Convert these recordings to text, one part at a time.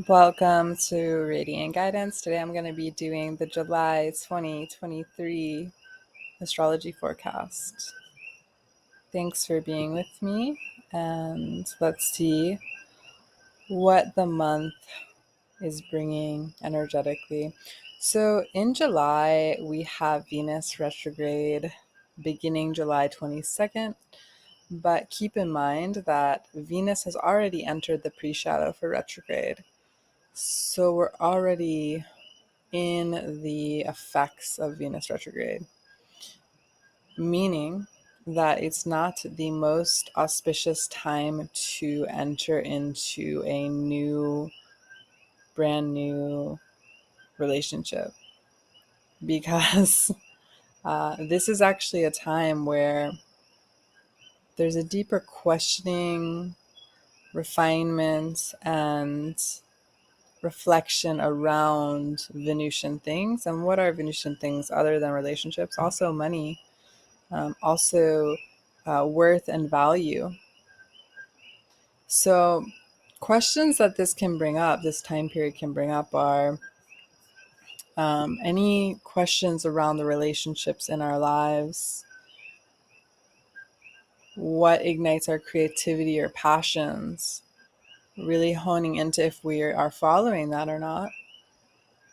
Welcome to Radiant Guidance. Today I'm going to be doing the July 2023 astrology forecast. Thanks for being with me, and let's see what the month is bringing energetically. So in July, we have Venus retrograde beginning July 22nd, but keep in mind that Venus has already entered the pre-shadow for retrograde. So we're already in the effects of Venus retrograde, meaning that it's not the most auspicious time to enter into a brand new relationship because this is actually a time where there's a deeper questioning, refinement, and reflection around Venusian things. And what are Venusian things other than relationships? Also, money, also worth and value. So, questions that this can bring up, this time period can bring up, are any questions around the relationships in our lives, what ignites our creativity or passions, really honing into if we are following that or not,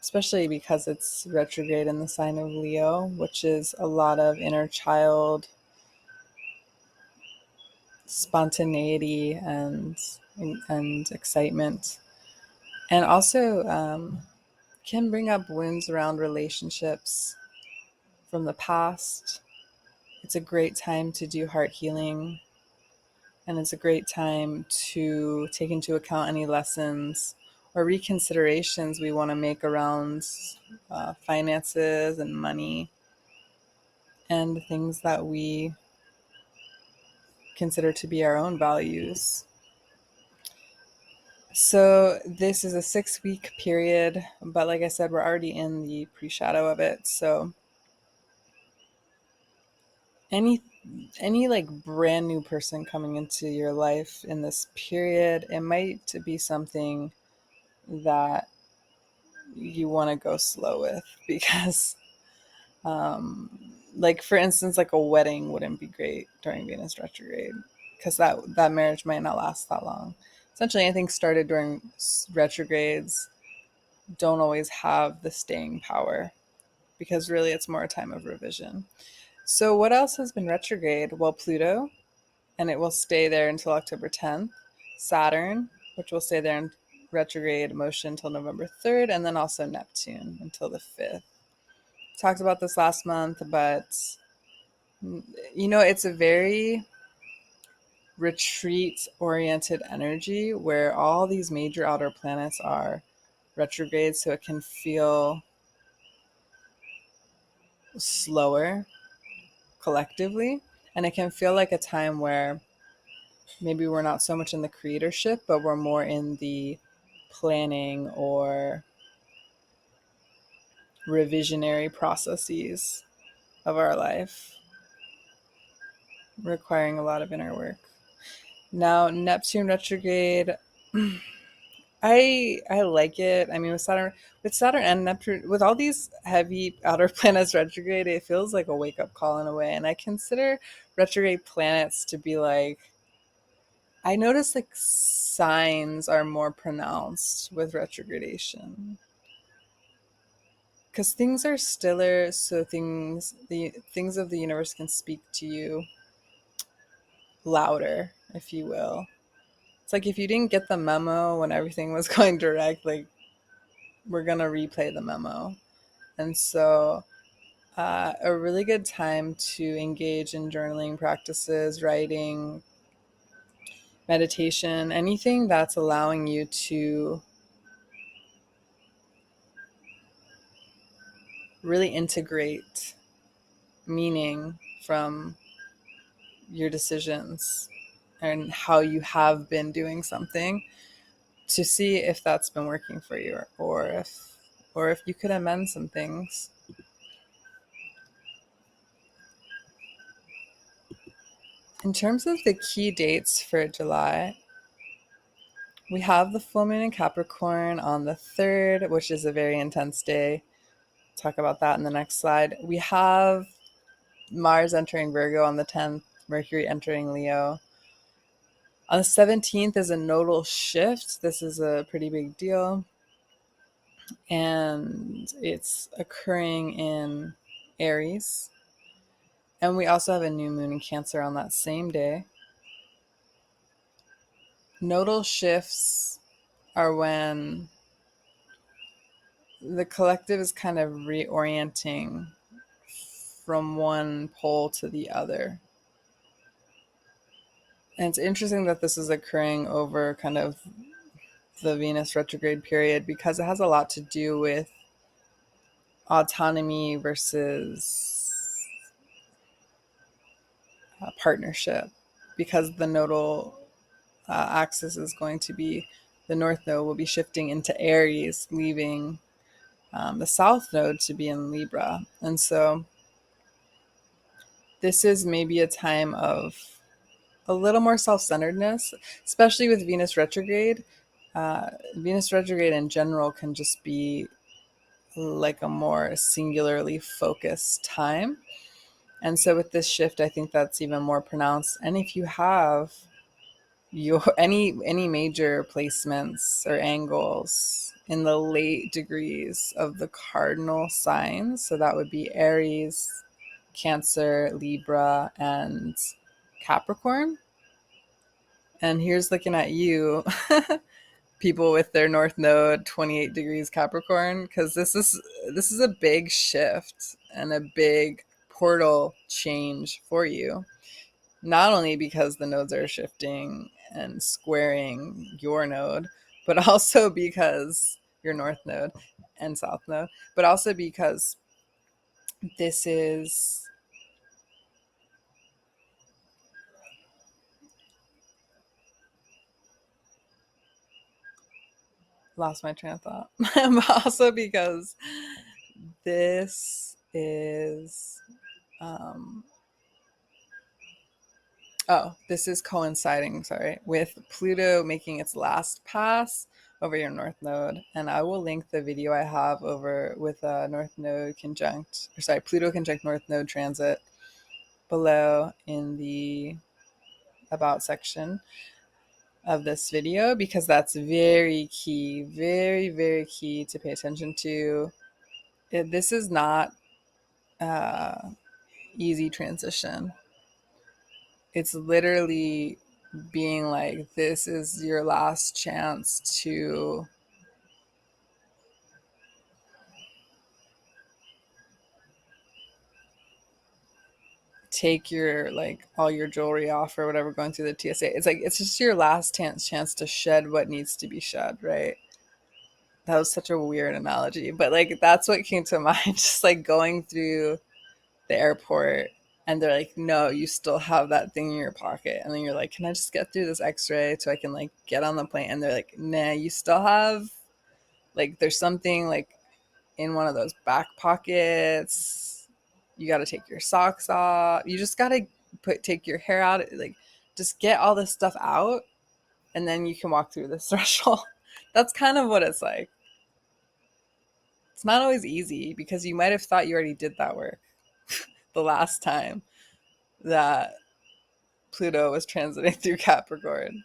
especially because it's retrograde in the sign of Leo, which is a lot of inner child spontaneity and excitement, and also can bring up wounds around relationships from the past. It's a great time to do heart healing, and it's a great time to take into account any lessons or reconsiderations we want to make around finances and money and things that we consider to be our own values. So this is a 6-week period, but like I said, we're already in the pre-shadow of it. So any like brand new person coming into your life in this period, it might be something that you want to go slow with because like for instance, like a wedding wouldn't be great during Venus retrograde because that marriage might not last that long. Essentially anything started during retrogrades don't always have the staying power because really it's more a time of revision. So what else has been retrograde? Well, Pluto, and it will stay there until October 10th. Saturn, which will stay there in retrograde motion until November 3rd, and then also Neptune until the 5th. Talked about this last month, but it's a very retreat oriented energy where all these major outer planets are retrograde, so it can feel slower collectively, and it can feel like a time where maybe we're not so much in the creatorship, but we're more in the planning or revisionary processes of our life, requiring a lot of inner work. Now, Neptune retrograde, I like it. I mean, with Saturn and Neptune, with all these heavy outer planets retrograde, it feels like a wake up call in a way. And I consider retrograde planets to be like, I notice like signs are more pronounced with retrogradation because things are stiller, so the things of the universe can speak to you louder, if you will. It's like if you didn't get the memo when everything was going direct, like we're gonna replay the memo. And so a really good time to engage in journaling practices, writing, meditation, anything that's allowing you to really integrate meaning from your decisions and how you have been doing something to see if that's been working for you or if you could amend some things. In terms of the key dates for July, We have the full moon in Capricorn on the 3rd, which is a very intense day. Talk about that in the next slide. We have Mars entering Virgo on the 10th, Mercury entering Leo. On the 17th is a nodal shift. This is a pretty big deal. And it's occurring in Aries. And we also have a new moon in Cancer on that same day. Nodal shifts are when the collective is kind of reorienting from one pole to the other. And it's interesting that this is occurring over kind of the Venus retrograde period because it has a lot to do with autonomy versus partnership, because the nodal axis is going to be, the north node will be shifting into Aries, leaving the south node to be in Libra. And so this is maybe a time of a little more self-centeredness, especially with Venus retrograde. Venus retrograde in general can just be like a more singularly focused time. And so with this shift, I think that's even more pronounced. And if you have your any major placements or angles in the late degrees of the cardinal signs, so that would be Aries, Cancer, Libra, and Capricorn. And here's looking at you, people with their north node 28 degrees Capricorn, because this is a big shift and a big portal change for you. Not only because the nodes are shifting and squaring your node, but also because your north node and south node, but also because this is lost my train of thought. But also because this is this is coinciding, with Pluto making its last pass over your north node. And I will link the video I have over with north node conjunct, Pluto conjunct north node transit below in the about section of this video, because that's very key, very, very key to pay attention to. This is not easy transition. It's literally being like, this is your last chance to take your all your jewelry off or whatever going through the TSA. It's like it's just your last chance to shed what needs to be shed, right? That was such a weird analogy, but like that's what came to mind. Just like going through the airport and they're like, no, you still have that thing in your pocket. And then you're like, can I just get through this x-ray so I can like get on the plane? And they're like, nah, you still have like, there's something like in one of those back pockets. You got to take your socks off. You just got to take your hair out. Like, just get all this stuff out and then you can walk through this threshold. That's kind of what it's like. It's not always easy because you might have thought you already did that work the last time that Pluto was transiting through Capricorn,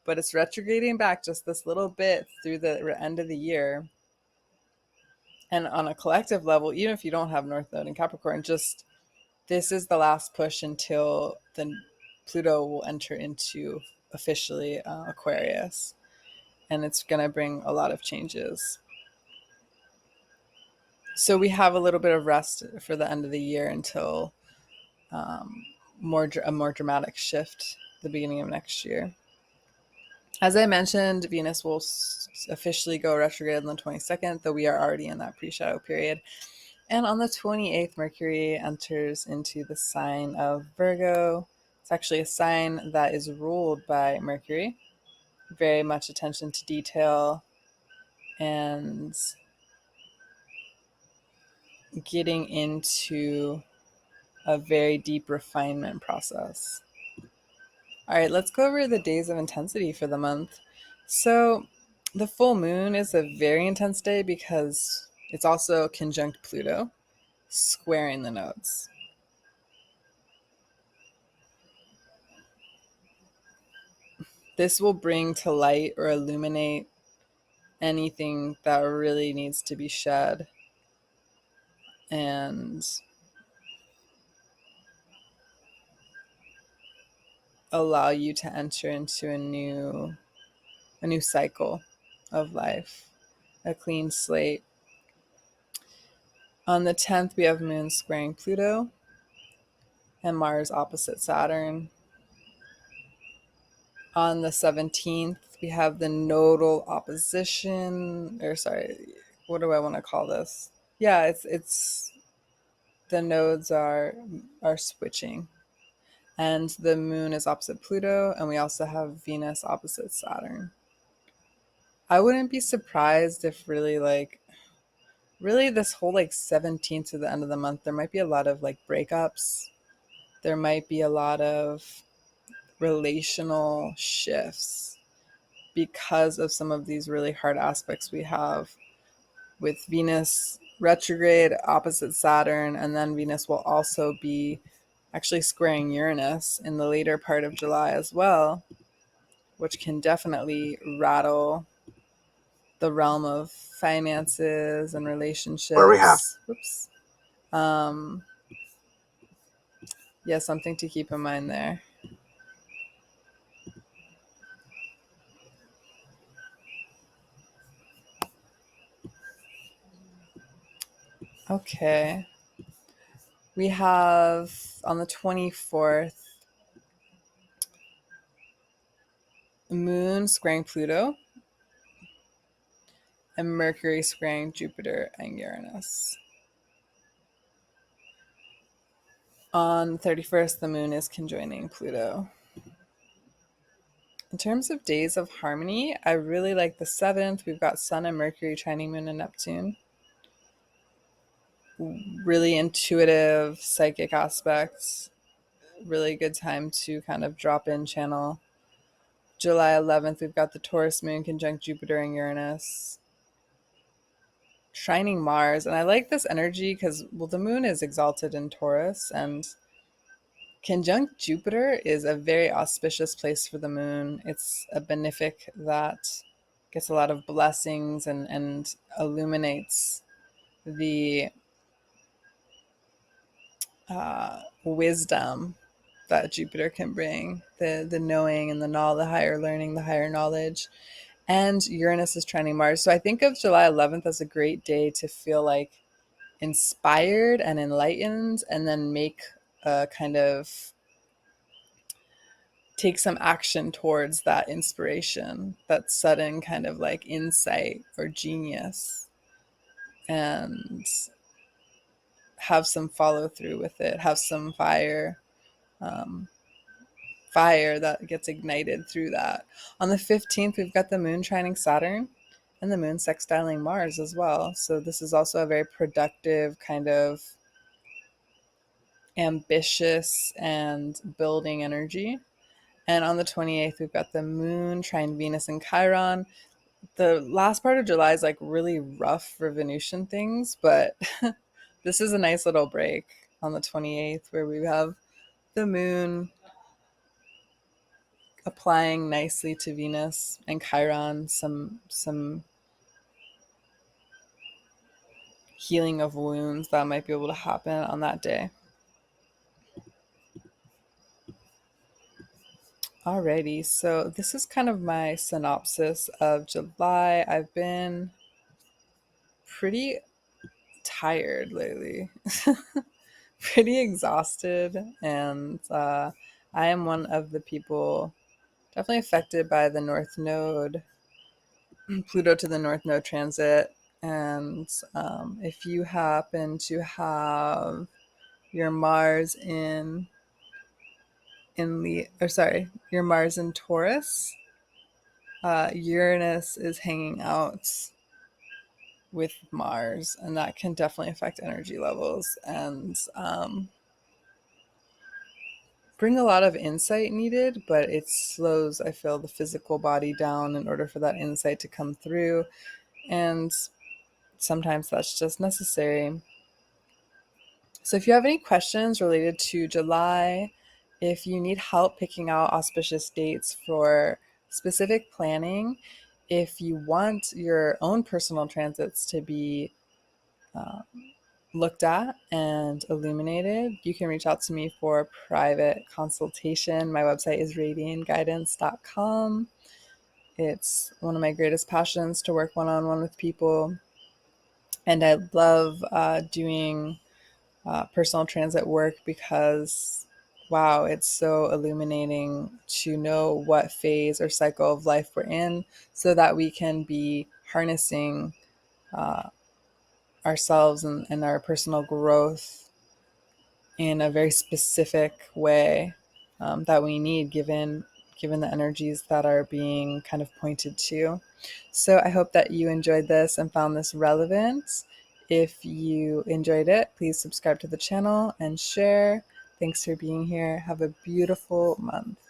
but it's retrograding back just this little bit through the end of the year. And on a collective level, even if you don't have North Node in Capricorn, just this is the last push until the Pluto will enter into officially Aquarius, and it's going to bring a lot of changes. So we have a little bit of rest for the end of the year until a more dramatic shift the beginning of next year. As I mentioned, Venus will officially go retrograde on the 22nd, though we are already in that pre-shadow period. And on the 28th, Mercury enters into the sign of Virgo. It's actually a sign that is ruled by Mercury. Very much attention to detail and getting into a very deep refinement process. All right, let's go over the days of intensity for the month. So the full moon is a very intense day because it's also conjunct Pluto, squaring the nodes. This will bring to light or illuminate anything that really needs to be shed and allow you to enter into a new cycle of life, a clean slate. On the 10th, we have Moon squaring Pluto and Mars opposite Saturn. On the 17th, we have the nodal opposition, or sorry, what do I want to call this? Yeah, it's the nodes are switching. And the moon is opposite Pluto, and we also have Venus opposite Saturn. I wouldn't be surprised if really this whole 17th to the end of the month, there might be a lot of breakups. There might be a lot of relational shifts because of some of these really hard aspects we have with Venus retrograde opposite Saturn, and then Venus will also be actually squaring Uranus in the later part of July as well, which can definitely rattle the realm of finances and relationships. Where we have. Whoops. Yeah, something to keep in mind there. Okay. We have on the 24th, Moon squaring Pluto and Mercury squaring Jupiter and Uranus. On the 31st, the moon is conjoining Pluto. In terms of days of harmony, I really like the 7th. We've got Sun and Mercury trining Moon and Neptune. Really intuitive, psychic aspects. Really good time to kind of drop in channel. July 11th, we've got the Taurus moon conjunct Jupiter and Uranus. Shining Mars. And I like this energy because, well, the moon is exalted in Taurus, and conjunct Jupiter is a very auspicious place for the moon. It's a benefic that gets a lot of blessings and illuminates the wisdom that Jupiter can bring, the knowing and the higher learning, the higher knowledge. And Uranus is trining Mars. So I think of July 11th as a great day to feel inspired and enlightened, and then take some action towards that inspiration, that sudden kind of insight or genius, and have some follow through with it, have some fire that gets ignited through that. On the 15th, we've got the moon trining Saturn and the moon sextiling Mars as well. So this is also a very productive kind of ambitious and building energy. And on the 28th, we've got the moon trine Venus and Chiron. The last part of July is really rough for Venusian things, but this is a nice little break on the 28th where we have the moon applying nicely to Venus and Chiron, some healing of wounds that might be able to happen on that day. Alrighty, so this is kind of my synopsis of July. I've been pretty tired lately, pretty exhausted, and I am one of the people definitely affected by the North Node, Pluto to the North Node transit. And if you happen to have your Mars your Mars in Taurus, Uranus is hanging out with Mars, and that can definitely affect energy levels and bring a lot of insight needed, but it slows, I feel, the physical body down in order for that insight to come through. And sometimes that's just necessary. So if you have any questions related to July, if you need help picking out auspicious dates for specific planning, if you want your own personal transits to be uh, looked at and illuminated, you can reach out to me for a private consultation. My website is radiantguidance.com. It's one of my greatest passions to work one-on-one with people. And I love doing personal transit work because, wow, it's so illuminating to know what phase or cycle of life we're in so that we can be harnessing uh, ourselves and our personal growth in a very specific way that we need given the energies that are being kind of pointed to. So I hope that you enjoyed this and found this relevant. If you enjoyed it, please subscribe to the channel and share. Thanks for being here. Have a beautiful month.